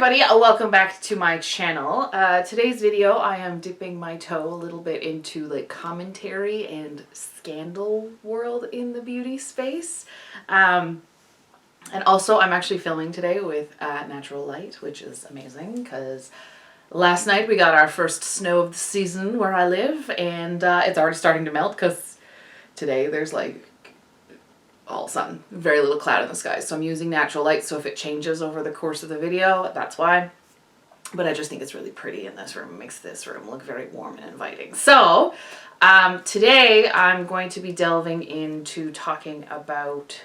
everybody, welcome back to my channel. Today's video I am dipping my toe a little bit into like commentary and scandal world in the beauty space. And also I'm actually filming today with natural light, which is amazing because last night we got our first snow of the season where I live, and it's already starting to melt because today there's like all sun, very little cloud in the sky. So I'm using natural light, so if it changes over the course of the video, that's why. But I just think it's really pretty in this room. It makes this room look very warm and inviting. So today I'm going to be delving into talking about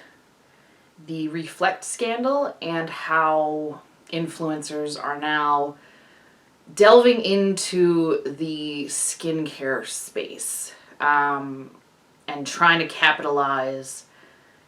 the Reflect scandal and how influencers are now delving into the skincare space and trying to capitalize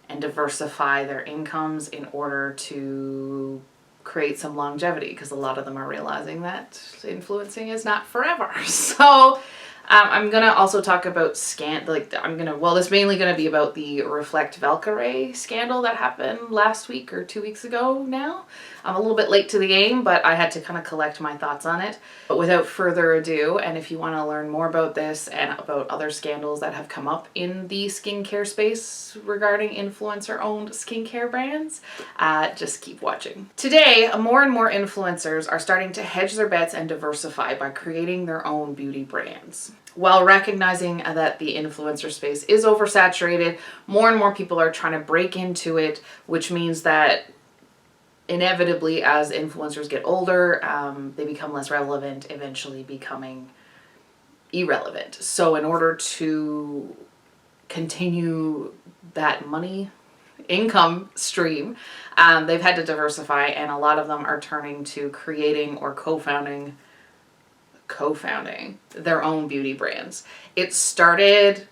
and diversify their incomes in order to create some longevity, because a lot of them are realizing that influencing is not forever. So I'm gonna also talk about this is mainly gonna be about the Reflect Valkyrie scandal that happened last week or 2 weeks ago now. I'm a little bit late to the game, but I had to kind of collect my thoughts on it. But without further ado, and if you want to learn more about this and about other scandals that have come up in the skincare space regarding influencer-owned skincare brands, just keep watching. Today, more and more influencers are starting to hedge their bets and diversify by creating their own beauty brands. While recognizing that the influencer space is oversaturated, more and more people are trying to break into it, which means that inevitably, as influencers get older, they become less relevant, eventually becoming irrelevant. So in order to continue that income stream, they've had to diversify, and a lot of them are turning to creating or co-founding their own beauty brands. It started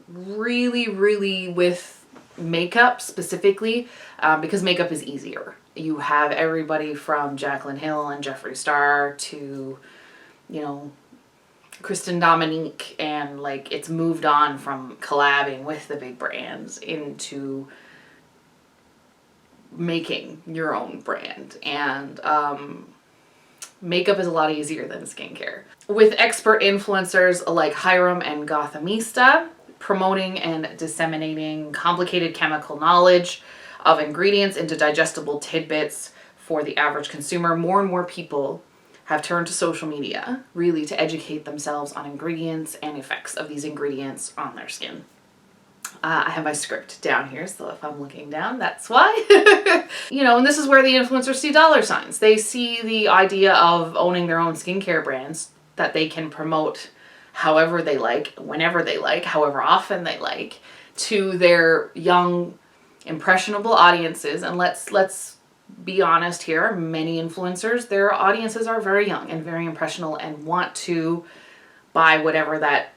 really with makeup specifically, because makeup is easier. You have everybody from Jaclyn Hill and Jeffree Star to, Kristen Dominique, and like it's moved on from collabing with the big brands into making your own brand. And makeup is a lot easier than skincare. With expert influencers like Hiram and Gothamista promoting and disseminating complicated chemical knowledge of ingredients into digestible tidbits for the average consumer, more and more people have turned to social media really to educate themselves on ingredients and effects of these ingredients on their skin. I have my script down here, so if I'm looking down, that's why. And this is where the influencers see dollar signs. They see the idea of owning their own skincare brands that they can promote however they like, whenever they like, however often they like, to their young, impressionable audiences. And let's be honest here, many influencers, their audiences are very young and very impressionable and want to buy whatever that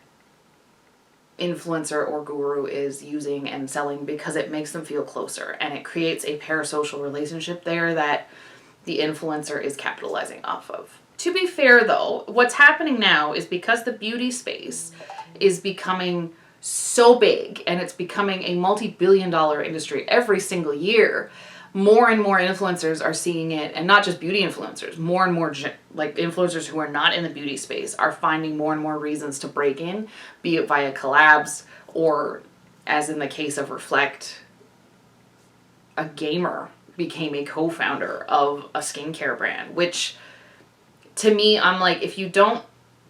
influencer or guru is using and selling because it makes them feel closer, and it creates a parasocial relationship there that the influencer is capitalizing off of. To be fair though, what's happening now is because the beauty space is becoming so big and it's becoming a multi-billion-dollar industry every single year, more and more influencers are seeing it, and not just beauty influencers, more and more like influencers who are not in the beauty space are finding more and more reasons to break in, be it via collabs or, as in the case of Reflect, a gamer became a co-founder of a skincare brand, which to me, I'm like, if you don't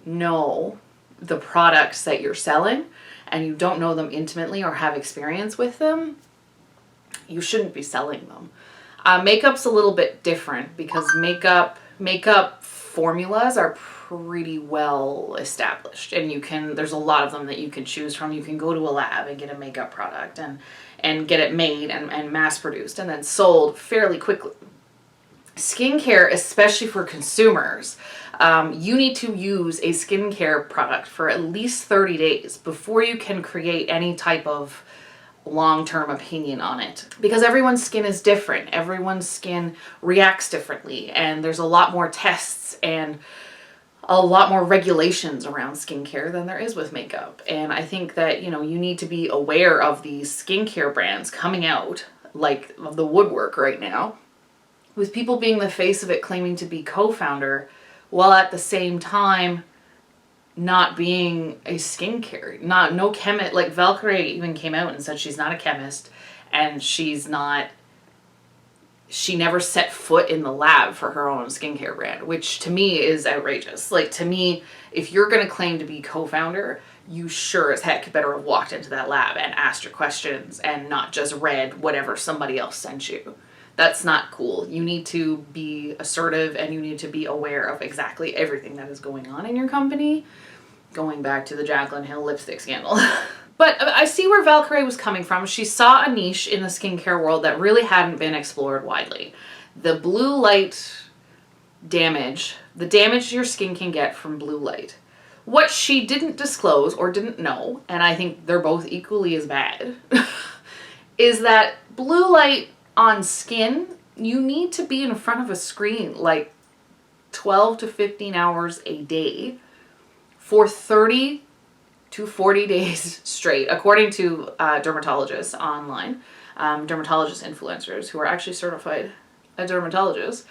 know the products that you're selling and you don't know them intimately or have experience with them, you shouldn't be selling them. Makeup's a little bit different because makeup formulas are pretty well established, and there's a lot of them that you can choose from. You can go to a lab and get a makeup product and get it made and mass produced and then sold fairly quickly. Skincare, especially for consumers, you need to use a skincare product for at least 30 days before you can create any type of long-term opinion on it, because everyone's skin is different. Everyone's skin reacts differently, and there's a lot more tests and a lot more regulations around skincare than there is with makeup. And I think that, you need to be aware of these skincare brands coming out like the woodwork right now with people being the face of it claiming to be co-founder, while at the same time not being a skincare, no chemist. Like Valkyrie even came out and said she's not a chemist, and she never set foot in the lab for her own skincare brand, which to me is outrageous. Like, to me, if you're going to claim to be co-founder, you sure as heck better have walked into that lab and asked your questions and not just read whatever somebody else sent you. That's not cool. You need to be assertive, and you need to be aware of exactly everything that is going on in your company. Going back to the Jaclyn Hill lipstick scandal. But I see where Valkyrie was coming from. She saw a niche in the skincare world that really hadn't been explored widely. The blue light damage, the damage your skin can get from blue light. What she didn't disclose or didn't know, and I think they're both equally as bad, is that blue light on skin, you need to be in front of a screen like 12 to 15 hours a day for 30 to 40 days straight, according to dermatologists online, dermatologist influencers who are actually certified dermatologists,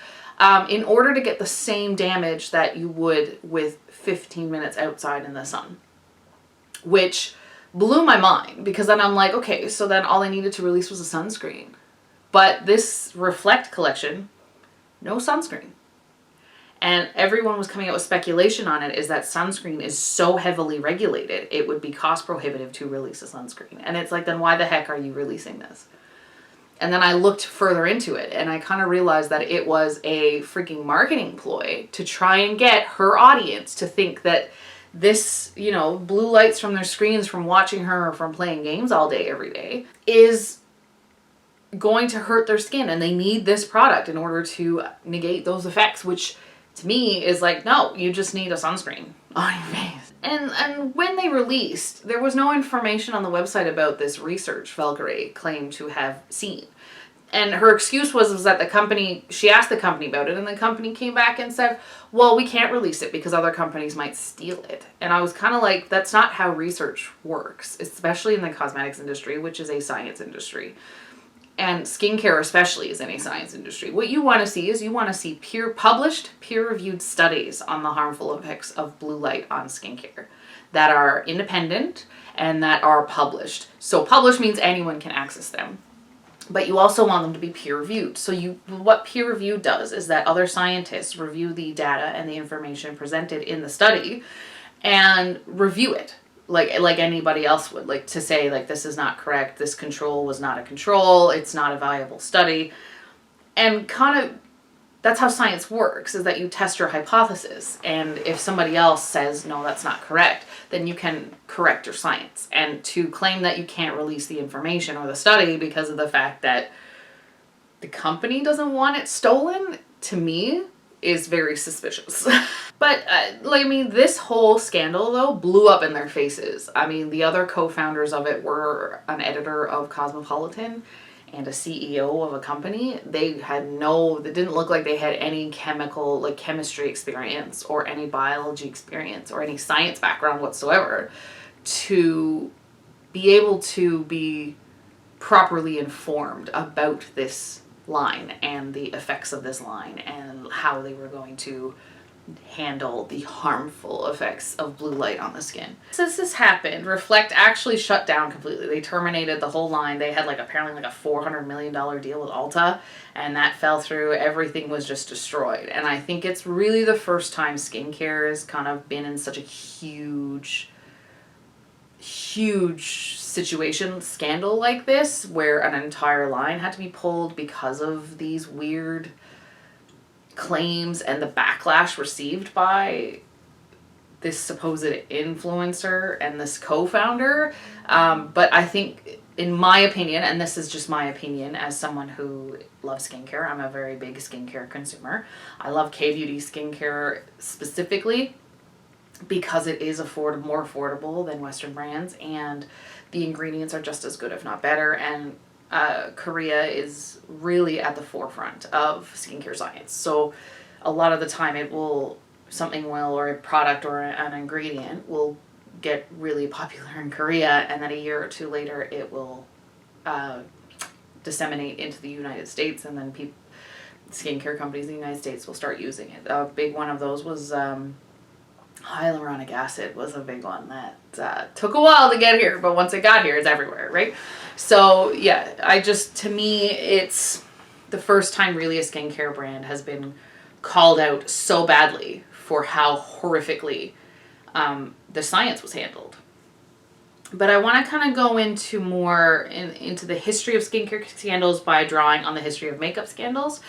in order to get the same damage that you would with 15 minutes outside in the sun, which blew my mind, because then I'm like, okay, so then all I needed to release was a sunscreen. But this Reflect collection, no sunscreen. And everyone was coming out with speculation on it, is that sunscreen is so heavily regulated, it would be cost prohibitive to release a sunscreen. And it's like, then why the heck are you releasing this? And then I looked further into it, and I kind of realized that it was a freaking marketing ploy to try and get her audience to think that this, you know, blue lights from their screens from watching her or from playing games all day, every day, is going to hurt their skin. And they need this product in order to negate those effects, which to me is like, no, you just need a sunscreen on your face. And when they released, there was no information on the website about this research Valkyrie claimed to have seen. And her excuse was that the company, she asked the company about it, and the company came back and said, well, we can't release it because other companies might steal it. And I was kind of like, that's not how research works, especially in the cosmetics industry, which is a science industry. And skincare especially is in a science industry. What you want to see is you want to see published, peer-reviewed studies on the harmful effects of blue light on skincare that are independent and that are published. So published means anyone can access them. But you also want them to be peer-reviewed. So what peer-reviewed does is that other scientists review the data and the information presented in the study and review it. Like anybody else would, like to say, like, this is not correct, this control was not a control, it's not a viable study. And kind of, that's how science works, is that you test your hypothesis. And if somebody else says, no, that's not correct, then you can correct your science. And to claim that you can't release the information or the study because of the fact that the company doesn't want it stolen, to me, is very suspicious. But, like, I mean, this whole scandal, though, blew up in their faces. I mean, the other co-founders of it were an editor of Cosmopolitan and a CEO of a company. They didn't look like they had any chemistry experience or any biology experience or any science background whatsoever to be able to be properly informed about this line and the effects of this line and how they were going to handle the harmful effects of blue light on the skin. Since this happened, Reflect actually shut down completely. They terminated the whole line. They had apparently a $400 million deal with Ulta, and that fell through. Everything was just destroyed. And I think it's really the first time skincare has kind of been in such a huge situation, scandal like this, where an entire line had to be pulled because of these weird claims and the backlash received by this supposed influencer and this co-founder. But I think, in my opinion, and this is just my opinion as someone who loves skincare, I'm a very big skincare consumer. I love K-beauty skincare specifically because it is more affordable than Western brands, and the ingredients are just as good, if not better. And Korea is really at the forefront of skincare science. So a lot of the time or a product or an ingredient will get really popular in Korea, and then a year or two later it will disseminate into the United States, and then skincare companies in the United States will start using it. A big one of those was hyaluronic acid was a big one that took a while to get here, but once it got here, it's everywhere, right? So yeah, to me, it's the first time really a skincare brand has been called out so badly for how horrifically the science was handled. But I want to kind of go into more into the history of skincare scandals by drawing on the history of makeup scandals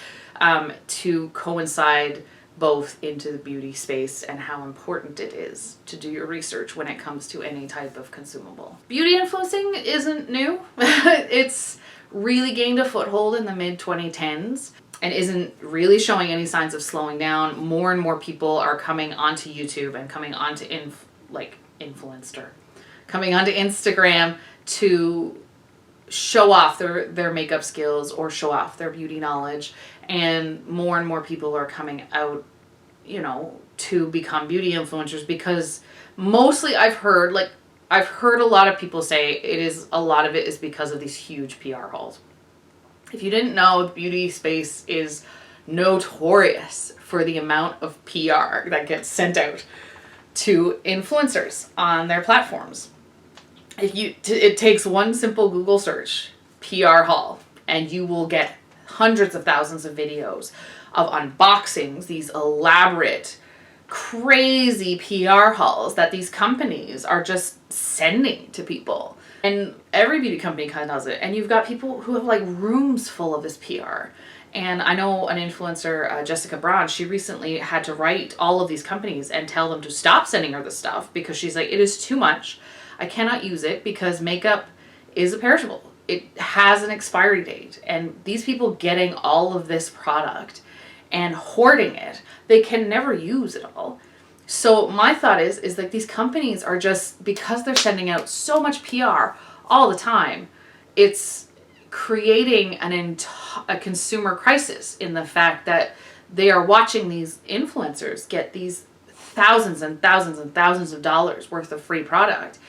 to coincide both into the beauty space and how important it is to do your research when it comes to any type of consumable. Beauty influencing isn't new. It's really gained a foothold in the mid-2010s and isn't really showing any signs of slowing down. More and more people are coming onto YouTube and coming onto coming onto Instagram to show off their makeup skills or show off their beauty knowledge. And more people are coming out, you know, to become beauty influencers, because mostly I've heard a lot of people say a lot of it is because of these huge PR hauls. If you didn't know, the beauty space is notorious for the amount of PR that gets sent out to influencers on their platforms. It takes one simple Google search, PR haul, and you will get hundreds of thousands of videos of unboxings, these elaborate, crazy PR hauls that these companies are just sending to people. And every beauty company kind of does it. And you've got people who have like rooms full of this PR. And I know an influencer, Jessica Braun, she recently had to write all of these companies and tell them to stop sending her the stuff, because she's like, it is too much. I cannot use it because makeup is a perishable. It has an expiry date. And these people getting all of this product and hoarding it, they can never use it all. So my thought is like these companies are just, because they're sending out so much PR all the time, it's creating a consumer crisis in the fact that they are watching these influencers get these thousands and thousands and thousands of dollars worth of free product,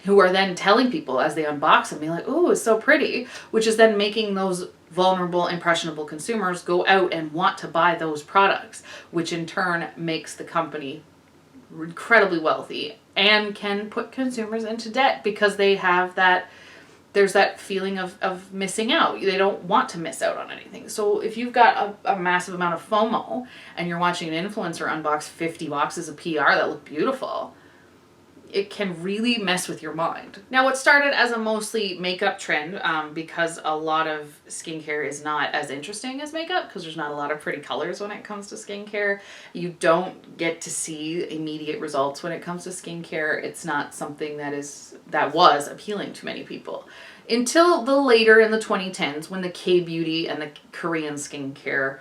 who are then telling people as they unbox them, being like, oh, it's so pretty, which is then making those vulnerable, impressionable consumers go out and want to buy those products, which in turn makes the company incredibly wealthy and can put consumers into debt, because they have there's that feeling of missing out. They don't want to miss out on anything. So if you've got a massive amount of FOMO and you're watching an influencer unbox 50 boxes of PR that look beautiful, it can really mess with your mind. Now, what started as a mostly makeup trend, because a lot of skincare is not as interesting as makeup, because there's not a lot of pretty colors when it comes to skincare. You don't get to see immediate results when it comes to skincare. It's not something that was appealing to many people. Until later in the 2010s, when the K-beauty and the Korean skincare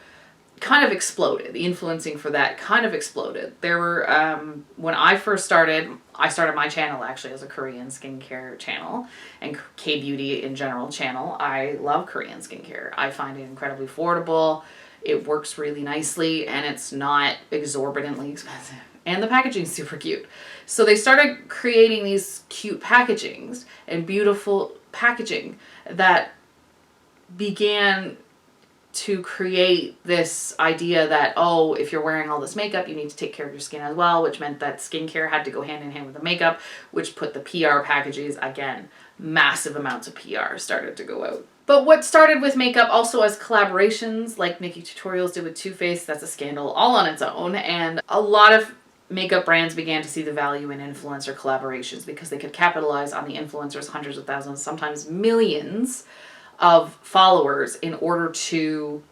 kind of exploded. The influencing for that kind of exploded. There were, when I first started, I started my channel actually as a Korean skincare channel and K-beauty in general channel. I love Korean skincare. I find it incredibly affordable. It works really nicely and it's not exorbitantly expensive. And the packaging is super cute. So they started creating these cute packagings and beautiful packaging that began to create this idea that, oh, if you're wearing all this makeup, you need to take care of your skin as well, which meant that skincare had to go hand in hand with the makeup, which put the PR packages, again, massive amounts of PR started to go out. But what started with makeup also as collaborations, like Nikki Tutorials did with Too Faced, that's a scandal all on its own, and a lot of makeup brands began to see the value in influencer collaborations because they could capitalize on the influencers' hundreds of thousands, sometimes millions of followers in order to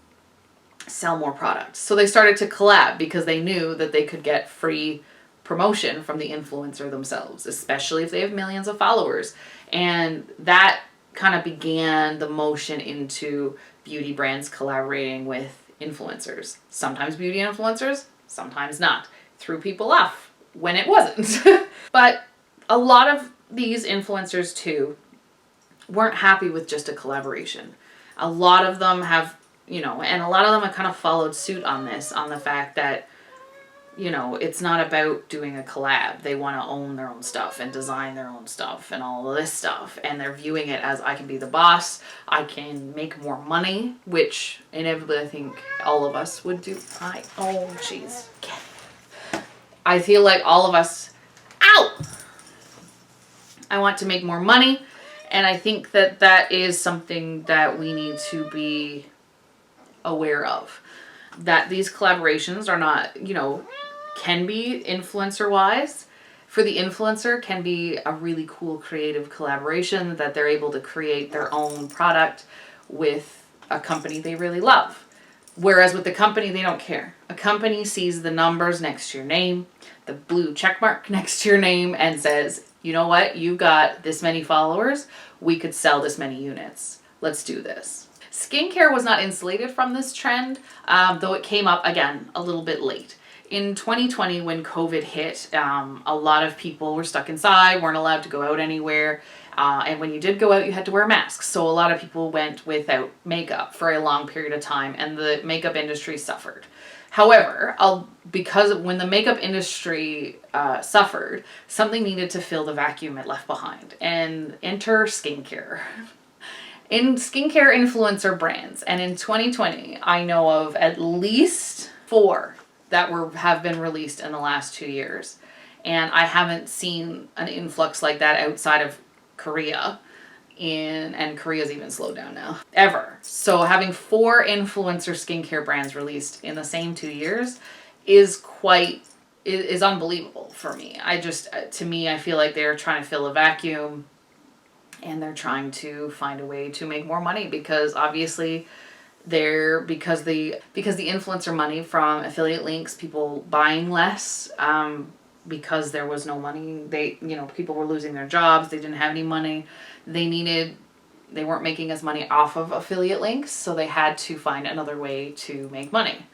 sell more products. So they started to collab because they knew that they could get free promotion from the influencer themselves, especially if they have millions of followers. And that kind of began the motion into beauty brands collaborating with influencers. Sometimes beauty influencers, sometimes not. Threw people off when it wasn't. But a lot of these influencers too weren't happy with just a collaboration. A lot of them have, and a lot of them have kind of followed suit on this, on the fact that you know, it's not about doing a collab. They want to own their own stuff and design their own stuff and all of this stuff. And they're viewing it as, I can be the boss. I can make more money, which inevitably I think all of us would do. Oh, jeez. I feel like all of us, ow! I want to make more money. And I think that that is something that we need to be aware of. That these collaborations are not, you know, can be influencer wise. For the influencer, can be a really cool creative collaboration that they're able to create their own product with a company they really love. Whereas with the company, they don't care. A company sees the numbers next to your name, the blue check mark next to your name, and says, you know what, you got this many followers, we could sell this many units. Let's do this. Skincare was not insulated from this trend, though it came up again a little bit late. In 2020, when COVID hit, a lot of people were stuck inside, weren't allowed to go out anywhere. And when you did go out, you had to wear masks. So a lot of people went without makeup for a long period of time, and the makeup industry suffered. However, because when the makeup industry suffered, something needed to fill the vacuum it left behind. And enter skincare. In skincare influencer brands, and in 2020, I know of at least 4 that have been released in the last 2 years. And I haven't seen an influx like that outside of Korea, and Korea's even slowed down now, ever. So having 4 influencer skincare brands released in the same 2 years is unbelievable for me. To me, I feel like they're trying to fill a vacuum, and they're trying to find a way to make more money, because obviously because the influencer money from affiliate links, people buying less, because there was no money. People were losing their jobs. They didn't have any money. They weren't making as money off of affiliate links, so they had to find another way to make money.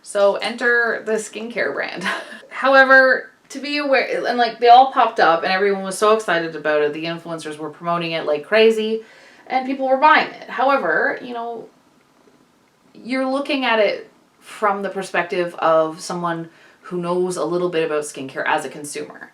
So enter the skincare brand. However, to be aware, and like they all popped up and everyone was so excited about it. The influencers were promoting it like crazy and people were buying it. However, you know, you're looking at it from the perspective of someone who knows a little bit about skincare as a consumer.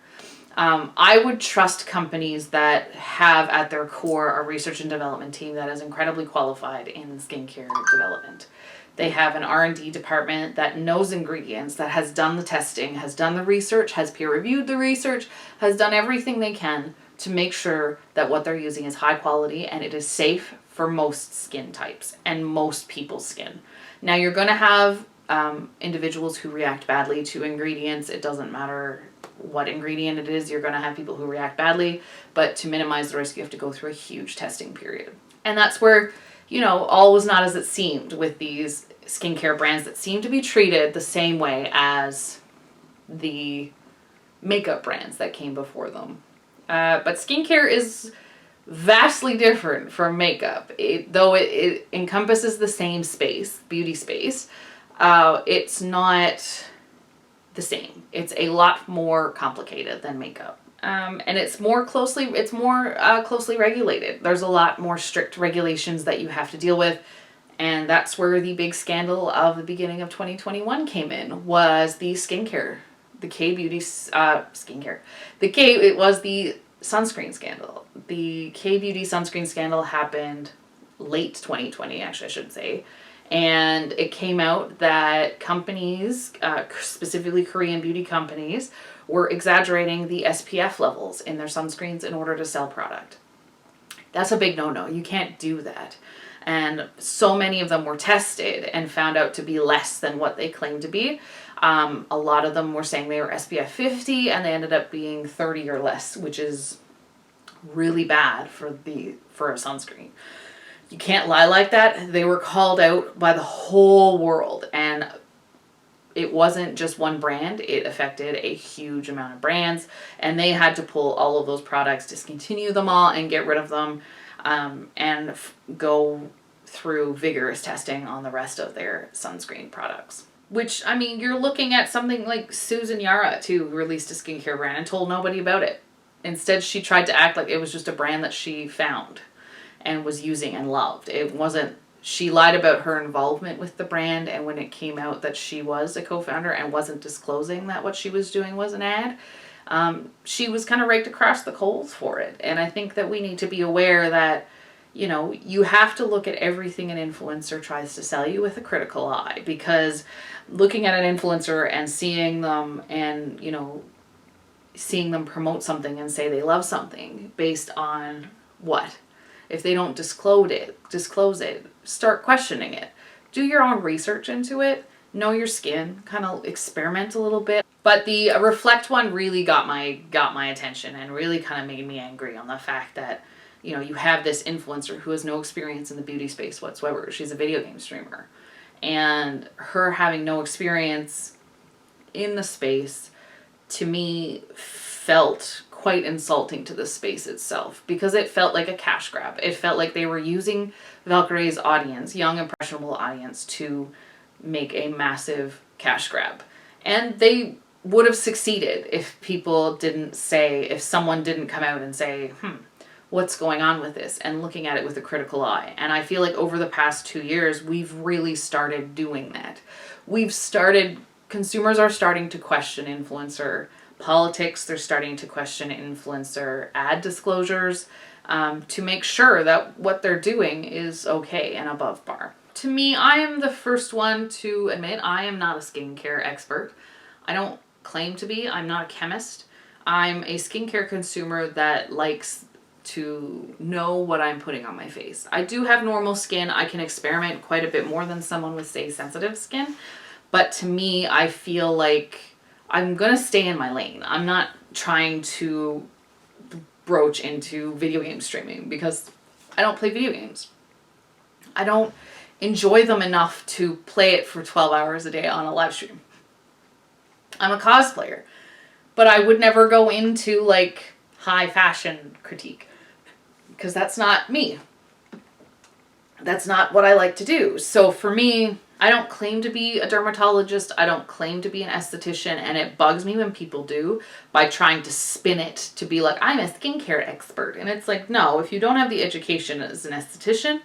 I would trust companies that have at their core a research and development team that is incredibly qualified in skincare development. They have an R&D department that knows ingredients, that has done the testing, has done the research, has peer reviewed the research, has done everything they can to make sure that what they're using is high quality and it is safe for most skin types and most people's skin. Now you're going to have individuals who react badly to ingredients. It doesn't matter what ingredient it is, you're going to have people who react badly, but to minimize the risk, you have to go through a huge testing period. And that's where, you know, all was not as it seemed with these skincare brands that seem to be treated the same way as the makeup brands that came before them. But skincare is vastly different from makeup. Though it encompasses the same space, beauty space, it's not the same. It's a lot more complicated than makeup. And it's more closely regulated. There's a lot more strict regulations that you have to deal with. And that's where the big scandal of the beginning of 2021 came in, was the skincare, the K-beauty skincare. It was the sunscreen scandal. The K-beauty sunscreen scandal happened late 2020, actually, I should say. And it came out that companies, specifically Korean beauty companies, were exaggerating the SPF levels in their sunscreens in order to sell product. That's a big no-no. You can't do that. And so many of them were tested and found out to be less than what they claimed to be. A lot of them were saying they were SPF 50 and they ended up being 30 or less, which is really bad for a sunscreen. You can't lie like that. They were called out by the whole world, and it wasn't just one brand. It affected a huge amount of brands, and they had to pull all of those products, discontinue them all, and get rid of them, and go through vigorous testing on the rest of their sunscreen products. Which, I mean, you're looking at something like Susan Yara, too, who released a skincare brand and told nobody about it. Instead, she tried to act like it was just a brand that she found and was using and loved. It wasn't, She lied about her involvement with the brand, and when it came out that she was a co-founder and wasn't disclosing that what she was doing was an ad, she was kind of raked across the coals for it. And I think that we need to be aware that, you know, you have to look at everything an influencer tries to sell you with a critical eye, because looking at an influencer and seeing them and, you know, seeing them promote something and say they love something based on what? If they don't disclose it, start questioning it. Do your own research into it. Know your skin. Kind of experiment a little bit. But the Reflect one really got my attention and really kind of made me angry on the fact that, you know, you have this influencer who has no experience in the beauty space whatsoever. She's a video game streamer. And her having no experience in the space, to me, felt quite insulting to the space itself, because it felt like a cash grab. It felt like they were using Valkyrie's audience, young impressionable audience, to make a massive cash grab. And they would have succeeded if people didn't say, if someone didn't come out and say, what's going on with this, and looking at it with a critical eye. And I feel like over the past 2 years, we've really started doing that. Consumers are starting to question influencer politics. They're starting to question influencer ad disclosures, to make sure that what they're doing is okay and above bar. To me, I am the first one to admit I am not a skincare expert. I don't claim to be. I'm not a chemist. I'm a skincare consumer that likes to know what I'm putting on my face. I do have normal skin. I can experiment quite a bit more than someone with, say, sensitive skin. But to me, I feel like I'm going to stay in my lane. I'm not trying to broach into video game streaming because I don't play video games. I don't enjoy them enough to play it for 12 hours a day on a live stream. I'm a cosplayer, but I would never go into like high fashion critique because that's not me. That's not what I like to do. So for me, I don't claim to be a dermatologist. I don't claim to be an esthetician. And it bugs me when people do by trying to spin it to be like, I'm a skincare expert. And it's like, no, if you don't have the education as an esthetician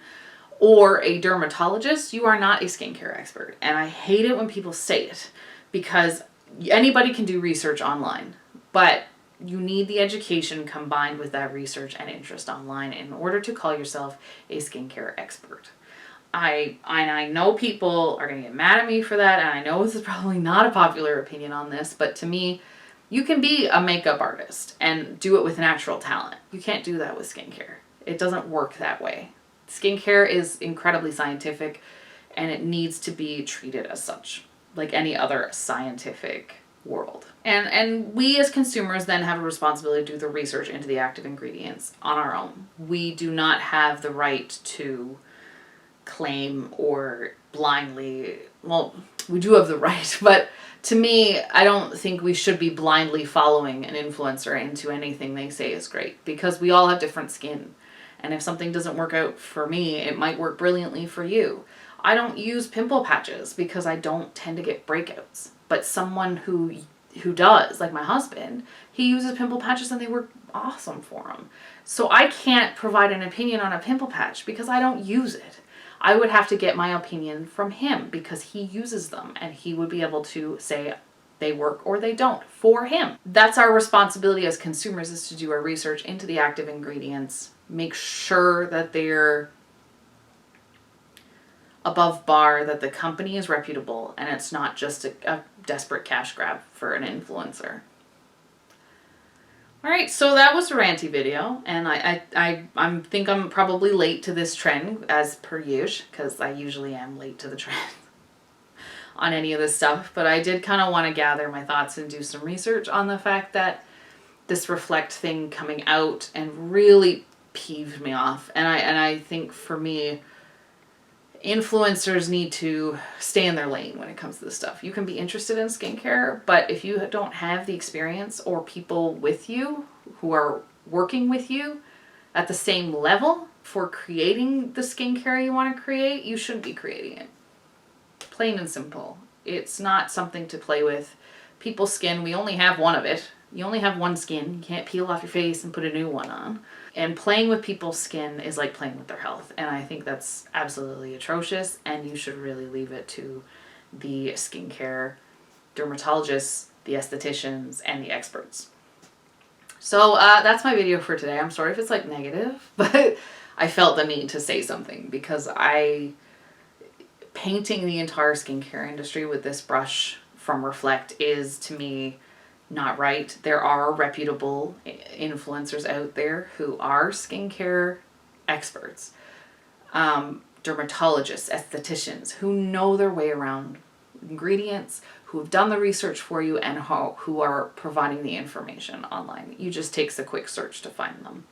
or a dermatologist, you are not a skincare expert. And I hate it when people say it, because anybody can do research online, but you need the education combined with that research and interest online in order to call yourself a skincare expert. I know people are going to get mad at me for that, and I know this is probably not a popular opinion on this, but to me, you can be a makeup artist and do it with natural talent. You can't do that with skincare. It doesn't work that way. Skincare is incredibly scientific, and it needs to be treated as such, like any other scientific world. And we as consumers then have a responsibility to do the research into the active ingredients on our own. We do not have the right to claim or blindly, well, we do have the right, but to me, I don't think we should be blindly following an influencer into anything they say is great, because we all have different skin. And if something doesn't work out for me, it might work brilliantly for you. I don't use pimple patches because I don't tend to get breakouts. But someone who does, like my husband, he uses pimple patches and they work awesome for him. So I can't provide an opinion on a pimple patch because I don't use it. I would have to get my opinion from him because he uses them, and he would be able to say they work or they don't for him. That's our responsibility as consumers, is to do our research into the active ingredients, make sure that they're above bar, that the company is reputable, and it's not just a desperate cash grab for an influencer. All right, so that was a ranty video, and I think I'm probably late to this trend as per usual, because I usually am late to the trend on any of this stuff, but I did kind of want to gather my thoughts and do some research on the fact that this Reflect thing coming out and really peeved me off. And I think for me, influencers need to stay in their lane when it comes to this stuff. You can be interested in skincare, but if you don't have the experience or people with you who are working with you at the same level for creating the skincare you want to create, you shouldn't be creating it. Plain and simple. It's not something to play with. People's skin, we only have one of it. You only have one skin. You can't peel off your face and put a new one on. And playing with people's skin is like playing with their health. And I think that's absolutely atrocious, and you should really leave it to the skincare dermatologists, the estheticians, and the experts. So that's my video for today. I'm sorry if it's like negative, but I felt the need to say something because painting the entire skincare industry with this brush from Reflect is, to me, not right. There are reputable influencers out there who are skincare experts, dermatologists, estheticians who know their way around ingredients, who have done the research for you, and who are providing the information online. You just takes a quick search to find them.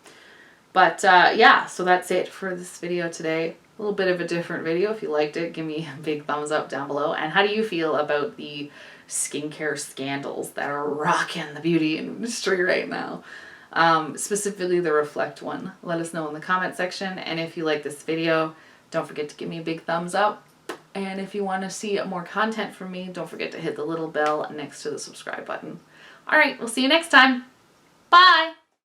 But yeah, so that's it for this video today. A little bit of a different video. If you liked it, give me a big thumbs up down below. And how do you feel about the skincare scandals that are rocking the beauty industry right now? Specifically the Reflect one. Let us know in the comment section. And if you like this video, don't forget to give me a big thumbs up. And if you want to see more content from me, don't forget to hit the little bell next to the subscribe button. All right, we'll see you next time. Bye!